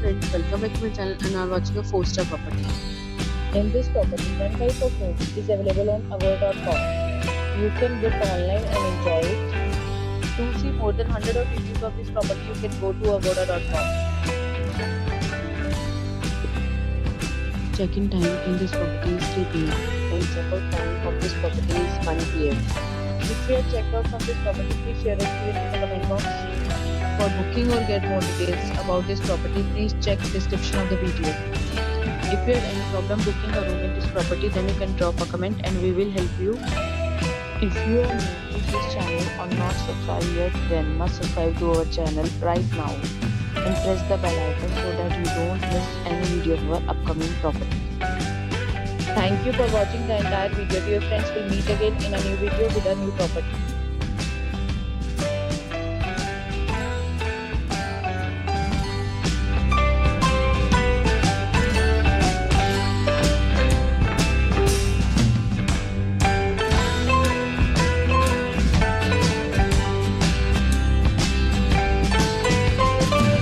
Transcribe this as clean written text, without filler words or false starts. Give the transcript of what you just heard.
friends, welcome back to my channel and are watching a 4-star property. In this property, one type of room is available on award.com. You can book online and enjoy it. To see more than 100 of reviews of this property, you can go to agoda.com. Check-in time in this property is 3 p.m. And check-out time of this property is 1 p.m. If you have checked out from this property, please share your experience in the comment box. For booking or get more details about this property, please check description of the video. If you have any problem booking a room in this property, then you can drop a comment and we will help you. If you are new to this channel or not subscribed yet, then must subscribe to our channel right now and press the bell icon so that you don't miss any video of our upcoming property. Thank you for watching the entire video. Dear friends, will meet again in a new video with a new property.